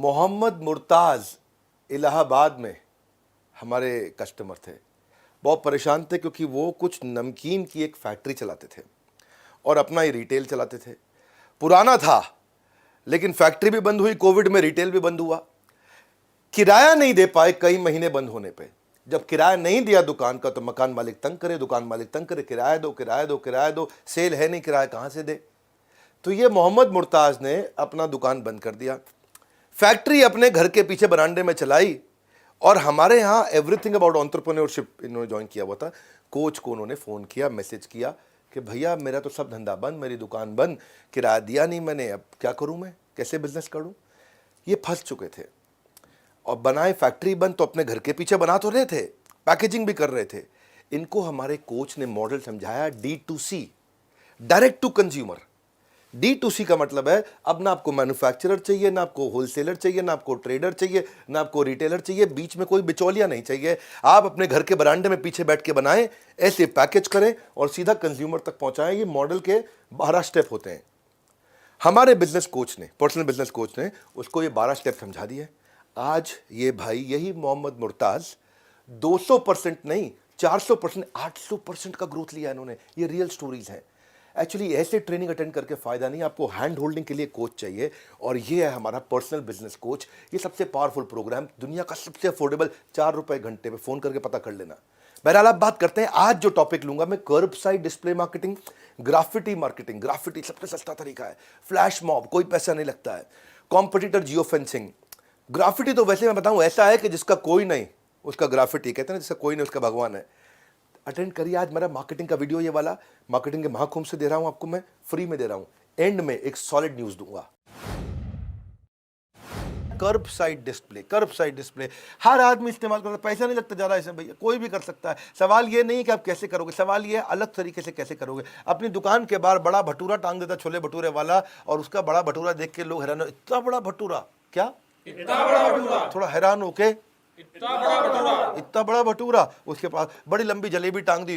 मोहम्मद मुर्ताज़ इलाहाबाद में हमारे कस्टमर थे। बहुत परेशान थे क्योंकि वो कुछ नमकीन की एक फैक्ट्री चलाते थे और अपना ही रिटेल चलाते थे। पुराना था लेकिन फैक्ट्री भी बंद हुई, कोविड में रिटेल भी बंद हुआ। किराया नहीं दे पाए कई महीने बंद होने पे। जब किराया नहीं दिया दुकान का तो मकान मालिक तंग करे, दुकान मालिक तंग करे, किराया दो किराया दो किराया दो, सेल है नहीं, किराया कहाँ से दे। तो ये मोहम्मद मुर्ताज़ ने अपना दुकान बंद कर दिया, फैक्ट्री अपने घर के पीछे बरामदे में चलाई और हमारे यहाँ एवरीथिंग अबाउट एंटरप्रेन्योरशिप इन्होंने ज्वाइन किया हुआ था। कोच को उन्होंने फ़ोन किया, मैसेज किया कि भैया मेरा तो सब धंधा बंद, मेरी दुकान बंद, किराया दिया नहीं मैंने, अब क्या करूँ, मैं कैसे बिजनेस करूँ। ये फंस चुके थे और बनाए फैक्ट्री बंद तो अपने घर के पीछे बना तो रहे थे, पैकेजिंग भी कर रहे थे। इनको हमारे कोच ने मॉडल समझाया D2C, direct to consumer. D2C का मतलब है अब ना आपको मैन्युफैक्चरर चाहिए, ना आपको होलसेलर चाहिए, ना आपको ट्रेडर चाहिए, ना आपको रिटेलर चाहिए, बीच में कोई बिचौलिया नहीं चाहिए। आप अपने घर के बरामदे में पीछे बैठ के बनाएं, ऐसे पैकेज करें और सीधा कंज्यूमर तक पहुंचाएं। ये मॉडल के 12 स्टेप होते हैं। हमारे बिजनेस कोच ने, पर्सनल बिजनेस कोच ने उसको ये 12 स्टेप समझा दिए। आज ये भाई, यही मोहम्मद मुर्ताज़ 200% नहीं 400%, 800% का ग्रोथ लिया इन्होंने। ये रियल स्टोरीज हैं। एक्चुअली ऐसे ट्रेनिंग अटेंड करके फ़ायदा नहीं, आपको हैंड होल्डिंग के लिए कोच चाहिए और ये है हमारा पर्सनल बिजनेस कोच। ये सबसे पावरफुल प्रोग्राम, दुनिया का सबसे अफोर्डेबल, 4 रुपए घंटे पे, फ़ोन करके पता कर लेना। बहरहाल आप बात करते हैं, आज जो टॉपिक लूंगा मैं, curb side display marketing, graffiti marketing. Graffiti सबसे सस्ता तरीका है, फ्लैश मॉब, कोई पैसा नहीं लगता है, कॉम्पिटिटर जियो फेंसिंग। ग्राफिटी तो वैसे मैं बताऊं ऐसा है कि जिसका कोई नहीं उसका ग्राफिटी, कहते हैं ना जिसका कोई नहीं उसका भगवान है। अटेंड करिए आज मेरा मार्केटिंग का वीडियो, ये वाला मार्केटिंग के महाकुंभ से दे रहा हूं आपको, मैं फ्री में दे रहा हूं। एंड में एक सॉलिड न्यूज दूंगा। कर्ब साइड डिस्प्ले, कर्ब साइड डिस्प्ले हर आदमी इस्तेमाल करता है, पैसा नहीं लगता जा रहा है इसमें भैया, कोई भी कर सकता है। सवाल ये नहीं कि आप कैसे करोगे, सवाल ये है अलग तरीके से कैसे करोगे। अपनी दुकान के बाहर बड़ा भटूरा टांग देता छोले भटूरे वाला, और उसका बड़ा भटूरा देख के लोग हैरान हो, इतना बड़ा भटूरा, क्या इतना बड़ा भटूरा, थोड़ा हैरान होके इतना बड़ा भटूरा। उसके पास बड़ी लंबी जलेबी टांग दी,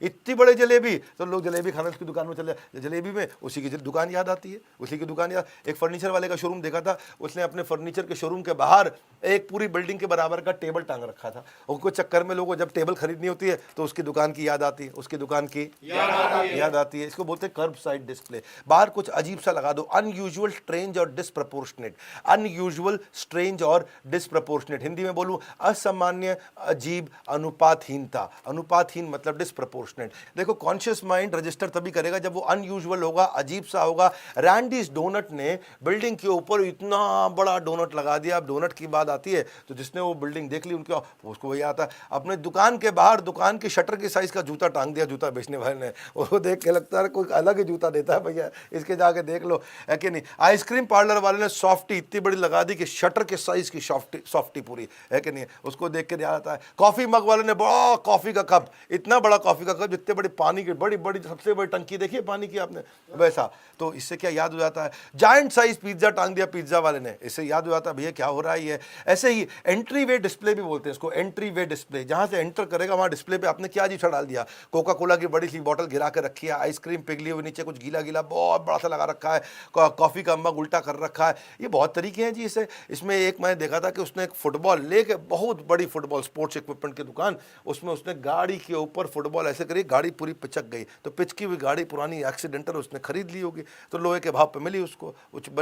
इतनी बड़े जलेबी, तो लोग जलेबी खाने उसकी दुकान में चले, जलेबी में उसी की दुकान याद आती है, उसी की दुकान याद। एक फर्नीचर वाले का शोरूम देखा था, उसने अपने फर्नीचर के शोरूम के बाहर एक पूरी बिल्डिंग के बराबर का टेबल टांग रखा था। उनको चक्कर में लोगों जब टेबल खरीदनी होती है तो उसकी दुकान की याद आती है, उसकी दुकान की याद आती है। इसको बोलते हैं कर्ब साइड डिस्प्ले। बाहर कुछ अजीब सा लगा दो, अनयूजुअल, स्ट्रेंज और डिसप्रपोर्शनेट। अनयूजुअल, स्ट्रेंज और डिसप्रपोर्शनेट, हिंदी में बोलूं असामान्य, अजीब, अनुपातहीनता। अनुपातहीन मतलब डिसप्रपोर्शनेट। देखो कॉन्शियस माइंड रजिस्टर तभी करेगा जब वो अनयूजुअल होगा, अजीब सा होगा। रैंडीज डोनट ने बिल्डिंग के ऊपर इतना बड़ा डोनट लगा दिया। अब डोनट की बात आती है तो जिसने वो बिल्डिंग देख ली उनका, उसको वही आता है। अपने दुकान के बाहर दुकान की शटर की साइज का जूता टांग दिया जूता बेचने वाले ने, वो देख के लगता है कोई अलग ही जूता देता है भैया, इसके जाके देख लो, है कि नहीं। आइसक्रीम पार्लर वाले ने सॉफ्टी इतनी बड़ी लगा दी कि शटर के साइज की सॉफ्टी पूरी, है कि नहीं, उसको देख के याद आता है। कॉफी मग वाले ने बड़ा कॉफी का कप, इतना बड़ा कॉफी का कप जितने बड़ी पानी की बड़ी बड़ी सबसे बड़ी टंकी देखी पानी की आपने, वैसा। तो इससे क्या याद हो जाता है, जायंट साइज पिज्जा टांग दिया पिज्जा वाले ने, इससे याद हो जाता है भैया क्या हो रहा है ये। ऐसे ही एंट्री वे डिस्प्ले भी बोलते हैं इसको, एंट्री वे डिस्प्ले। जहां से एंटर करेगा वहां डिस्प्ले पे आपने क्या अजीब सा डाल दिया, कोका कोला की बड़ी सी बोतल गिरा के रखी है, आइसक्रीम पिघली हुई नीचे कुछ गीला गीला बहुत बड़ा सा लगा रखा है, कॉफी का मग उल्टा कर रखा है। ये बहुत तरीके हैं जी इसे। इसमें एक मैंने देखा था कि उसने एक फुटबॉल लेके, बहुत बड़ी फुटबॉल स्पोर्ट्स इक्विपमेंट की दुकान, उसमें उसने गाड़ी के ऊपर फुटबॉल ऐसे करी, गाड़ी पूरी पिचक गई। तो पिचकी हुई गाड़ी पुरानी एक्सीडेंटल उसने खरीद ली होगी, तो लोहे के भाव पे मिली उसको,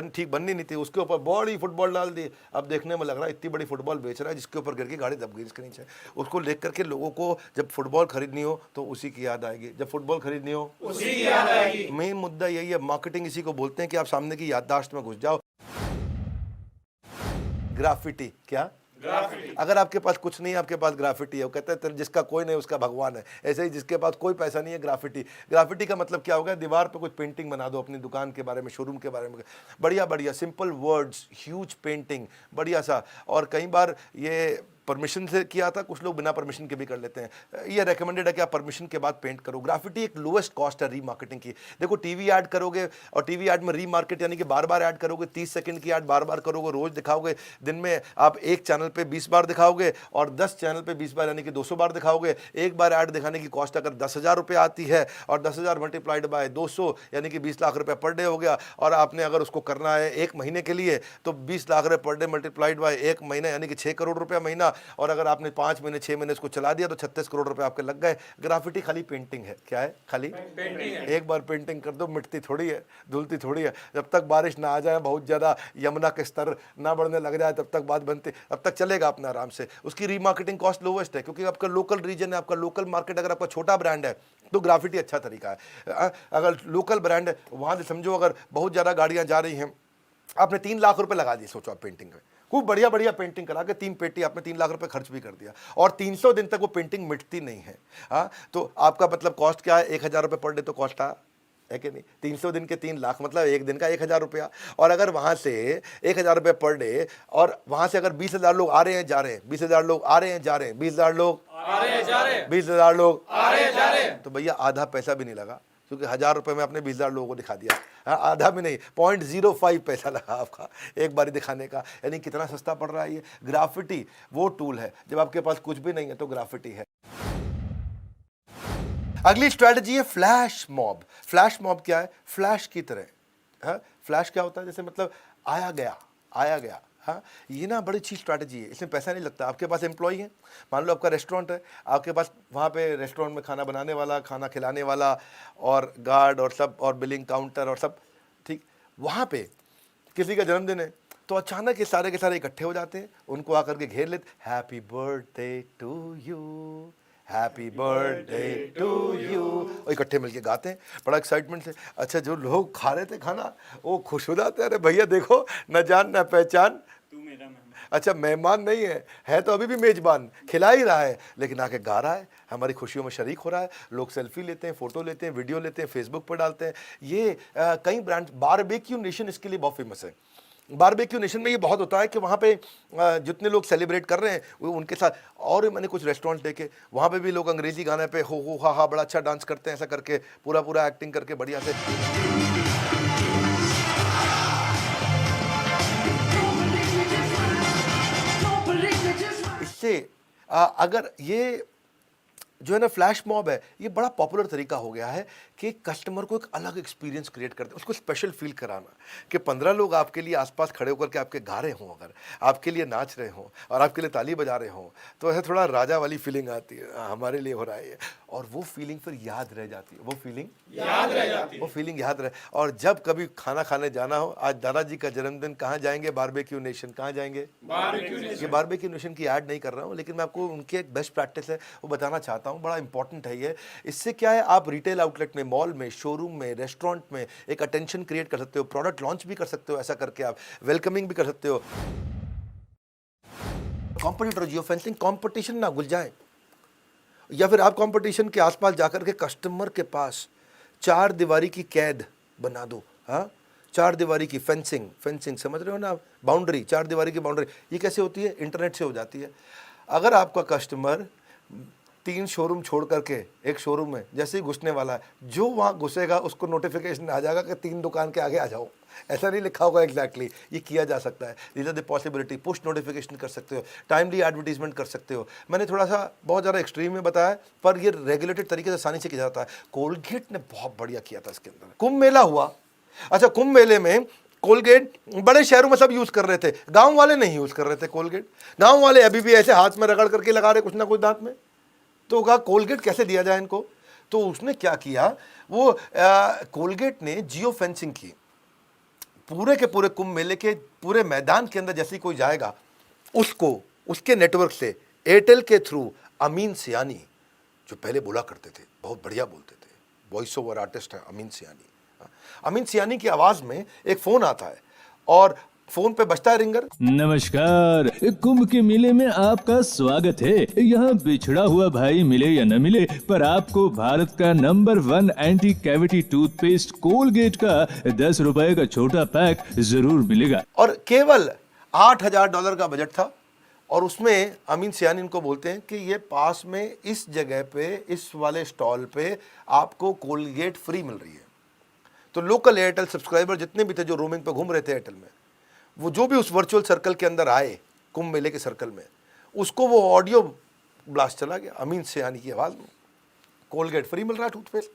ठीक बननी नहीं थी, उसके ऊपर बड़ी फुटबॉल डाल दी। अब देखने में लग रहा है इतनी बड़ी फुटबॉल बेच रहा है जिसके ऊपर गिर के गाड़ी दब गई इसके नीचे। उसको देख करके लोगों को जब फुटबॉल खरीदनी हो तो उसी की याद आएगी, जब फुटबॉल खरीदनी हो उसी की याद आएगी। मेन मुद्दा यही है, मार्केटिंग इसी को बोलते हैं कि आप सामने की याददाश्त में घुस जाओ। ग्राफिटी, क्या ग्राफिटी। अगर आपके पास कुछ नहीं है, आपके पास ग्राफिटी है, वो कहते हैं जिसका कोई नहीं उसका भगवान है। ऐसे ही जिसके पास कोई पैसा नहीं है, ग्राफिटी। ग्राफिटी का मतलब क्या होगा, दीवार पे कुछ पेंटिंग बना दो अपनी दुकान के बारे में, शोरूम के बारे में, बढ़िया बढ़िया सिंपल वर्ड्स, ह्यूज पेंटिंग, बढ़िया सा। और कई बार ये परमिशन से किया था, कुछ लोग बिना परमिशन के भी कर लेते हैं। ये रेकमेंडेड है कि आप परमिशन के बाद पेंट करो। ग्राफिटी एक लोएस्ट कॉस्ट है रीमार्केटिंग की। देखो टीवी ऐड करोगे और टीवी ऐड में रीमार्केट यानी कि बार बार ऐड करोगे, 30 सेकंड की ऐड बार बार करोगे, रोज दिखाओगे, दिन में आप एक चैनल पे 20 बार दिखाओगे और 10 चैनल पे 20 बार यानी कि 200 बार दिखाओगे। एक बार ऐड दिखाने की कॉस्ट अगर 10,000 रुपये आती है और 10,000 मल्टीप्लाइड बाय 200 यानी कि 20 लाख रुपए पर डे हो गया। और आपने अगर उसको करना है एक महीने के लिए तो 20 लाख रुपए पर डे मल्टीप्लाइड बाय एक महीना यानी कि 6 करोड़ रुपया महीना। और अगर आपने 5 महीने 6 महीने इसको चला दिया तो 36 करोड़ रुपए आपके लग गए। ग्राफिटी खाली पेंटिंग है। क्या है? खाली पेंटिंग है। एक बार पेंटिंग कर दो, मिटती थोड़ी है, धुलती थोड़ी है। जब तक बारिश ना आ जाए, बहुत ज़्यादा यमुना के स्तर ना बढ़ने लग जाए, तब तक बात बनती, तब तक चलेगा अपना आराम से। उसकी रीमार्केटिंग कॉस्ट लोवेस्ट है क्योंकि आपका लोकल रीजन है, आपका लोकल मार्केट। अगर आपका छोटा ब्रांड है तो ग्राफिटी अच्छा तरीका है। अगर लोकल ब्रांड है वहाँ से समझो अगर बहुत ज़्यादा गाड़ियाँ जा रही हैं, आपने 3 लाख रुपए लगा दिए, सोचो आप पेंटिंग में, खूब बढ़िया बढ़िया पेंटिंग करा के 3 पेटी आपने 3 लाख रुपए खर्च भी कर दिया और 300 दिन तक वो पेंटिंग मिटती नहीं है। हाँ, तो आपका मतलब कॉस्ट क्या है? 1,000 रुपये पर डे तो कॉस्ट है कि नहीं? 300 दिन के 3 लाख मतलब एक दिन का 1,000 रुपया। और अगर वहाँ से 1,000 रुपये पर डे और वहाँ से अगर 20,000 लोग आ रहे हैं जा रहे हैं, 20,000 लोग आ रहे हैं जा रहे हैं, 20,000 लोग आ रहे हैं जा रहे हैं, 20,000 लोग आ रहे हैं जा रहे हैं, तो भैया आधा पैसा भी नहीं लगा क्योंकि 1,000 रुपये में आपने 20,000 लोगों को दिखा दिया। हाँ, आधा भी नहीं, 0.05 पैसा लगा आपका एक बारी दिखाने का। यानी कितना सस्ता पड़ रहा है ये। ग्राफिटी वो टूल है जब आपके पास कुछ भी नहीं है तो ग्राफिटी है। अगली स्ट्रैटेजी है फ्लैश मॉब। फ्लैश मॉब क्या है? फ्लैश की तरह। हाँ, फ्लैश क्या होता है? जैसे मतलब आया गया। हाँ, ये ना बड़ी अच्छी स्ट्रैटेजी है, इसमें पैसा नहीं लगता। आपके पास एम्प्लॉय है, मान लो आपका रेस्टोरेंट है, आपके पास वहाँ पे रेस्टोरेंट में खाना बनाने वाला, खाना खिलाने वाला और गार्ड और सब और बिलिंग काउंटर और सब, ठीक। वहाँ पे किसी का जन्मदिन है तो अचानक ये सारे के सारे इकट्ठे हो जाते हैं, उनको आकर के घेर लेते, happy birthday to you, happy birthday to you, और इकट्ठे मिलके गाते हैं बड़ा एक्साइटमेंट से। अच्छा, जो लोग खा रहे थे खाना वो खुश हो जाते हैं, अरे भैया देखो न जान न पहचान, तू मेरा मेहमान। अच्छा, मेहमान नहीं है तो अभी भी मेजबान, खिला ही रहा है लेकिन आके गा रहा है, हमारी खुशियों में शरीक हो रहा है। लोग सेल्फी लेते हैं, फोटो लेते हैं, वीडियो लेते हैं, फेसबुक पर डालते हैं। ये कई ब्रांड, बारबेक्यू नेशन इसके लिए बहुत फेमस है। बारबेक्यू नेशन में ये बहुत होता है कि वहाँ पे जितने लोग सेलिब्रेट कर रहे हैं वो उनके साथ, और मैंने कुछ रेस्टोरेंट देखे वहाँ पे भी लोग अंग्रेजी गाने पे हो हा हा बड़ा अच्छा डांस करते हैं, ऐसा करके पूरा एक्टिंग करके बढ़िया से। इससे अगर ये जो है ना फ्लैश मॉब है, ये बड़ा पॉपुलर तरीका हो गया है कि कस्टमर को एक अलग एक्सपीरियंस क्रिएट करते हैं, उसको स्पेशल फील कराना कि 15 लोग आपके लिए आसपास खड़े होकर के आपके गा रहे हों, अगर आपके लिए नाच रहे हों और आपके लिए ताली बजा रहे हों तो ऐसे थोड़ा राजा वाली फीलिंग आती है, हमारे लिए हो रहा है ये। और वो फीलिंग फिर याद रह जाती है, वो फीलिंग याद रहे। और जब कभी खाना खाने जाना हो, आज दादाजी का जन्मदिन, कहाँ जाएंगे? Barbeque Nation. कहाँ जाएंगे? ये बारबेक्यू नेशन की ऐड नहीं कर रहा हूँ लेकिन मैं आपको उनकी एक बेस्ट प्रैक्टिस है वो बताना चाहता हूँ, बड़ा इंपॉर्टेंट है ये। इससे क्या है, आप रिटेल आउटलेट में, मॉल में, शोरूम में, रेस्टोरेंट में एक अटेंशन क्रिएट कर सकते हो, प्रोडक्ट लॉन्च भी कर सकते हो, ऐसा करके आप वेलकमिंग भी कर सकते हो। कॉम्पिटिटर जियो फेंसिंग, कॉम्पिटिशन ना भूल जाए, या फिर आप कंपटीशन के आसपास जाकर के कस्टमर के पास 4 दीवारी की कैद बना दो। हाँ, 4 दीवारी की फेंसिंग समझ रहे हो ना, बाउंड्री, 4 दीवारी की बाउंड्री। ये कैसे होती है? इंटरनेट से हो जाती है। अगर आपका कस्टमर 3 शोरूम छोड़ करके एक शोरूम में जैसे ही घुसने वाला है, जो वहाँ घुसेगा उसको नोटिफिकेशन आ जाएगा कि 3 दुकान के आगे आ जाओ। ऐसा नहीं लिखा होगा एग्जैक्टली, ये किया जा सकता है। These are the possibility. Push notification कर सकते हो, टाइमली एडवर्टीजमेंट कर सकते हो। मैंने थोड़ा सा बहुत ज़्यादा एक्सट्रीम में बताया पर ये रेगुलेटेड तरीके से आसानी से किया जाता है। कोलगेट ने बहुत बढ़िया किया था इसके अंदर। कुंभ मेला हुआ, अच्छा कुंभ मेले में कोलगेट बड़े शहरों में सब यूज़ कर रहे थे, गाँव वाले नहीं यूज़ कर रहे थे कोलगेट। गाँव वाले अभी भी ऐसे हाथ में रगड़ करके लगा रहे कुछ ना कुछ दांत में। तो कहा कोलगेट कैसे दिया जाए इनको, तो उसने क्या किया, वो कोलगेट ने जियो फेंसिंग की। पूरे के पूरे कुंभ मेले के पूरे मैदान के अंदर जैसे ही कोई जाएगा उसको उसके नेटवर्क से एयरटेल के थ्रू अमीन सियानी, जो पहले बोला करते थे, बहुत बढ़िया बोलते थे, वॉइस ओवर आर्टिस्ट है अमीन सियानी। अमीन सियानी की आवाज़ में एक फ़ोन आता है और फोन पे बजता है रिंगर। नमस्कार, कुंभ के मेले में आपका स्वागत है। यहाँ बिछड़ा हुआ भाई मिले या न मिले पर आपको भारत का number 1 anti cavity toothpaste Colgate का 10 रुपए का छोटा पैक जरूर मिलेगा। और केवल $8,000 का बजट था और उसमें अमीन सियानी इनको बोलते हैं कि ये पास में इस जगह पे, इस वाले स्टॉल पे आपको कोलगेट फ्री मिल रही है। तो लोकल एयरटेल सब्सक्राइबर जितने भी थे जो रोमिंग पे घूम रहे थे एयरटेल में, वो जो भी उस वर्चुअल सर्कल के अंदर आए, कुंभ मेले के सर्कल में, उसको वो ऑडियो ब्लास्ट चला गया अमीन सियानी की आवाज़ में, कोलगेट फ्री मिल रहा है टूथपेस्ट।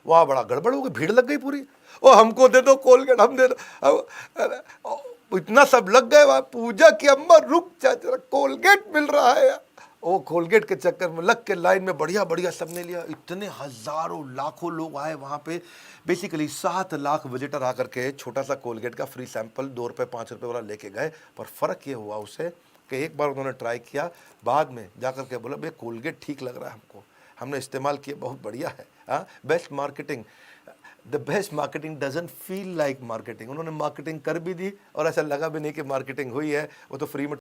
वहाँ बड़ा गड़बड़ हो गई, भीड़ लग गई पूरी, ओ हमको दे दो कोलगेट, हम दे दो। इतना सब लग गए वहाँ, पूजा की अम्मा रुक जा जरा, कोलगेट मिल रहा है। वो कोलगेट के चक्कर में लग के लाइन में बढ़िया बढ़िया सबने लिया। इतने हजारों लाखों लोग आए वहाँ पे, बेसिकली 7 लाख विजिटर आकर के छोटा सा कोलगेट का फ्री सैंपल 2 रुपये 5 रुपये वाला लेके गए। पर फ़र्क ये हुआ उसे कि एक बार उन्होंने ट्राई किया, बाद में जाकर के बोला भाई कोलगेट ठीक लग रहा है हमको, हमने इस्तेमाल किया, बहुत बढ़िया है। हाँ, best marketing, the best marketing doesn't feel like marketing. उन्होंने मार्केटिंग कर भी दी और ऐसा लगा भी नहीं कि मार्केटिंग हुई है, वो तो फ्री में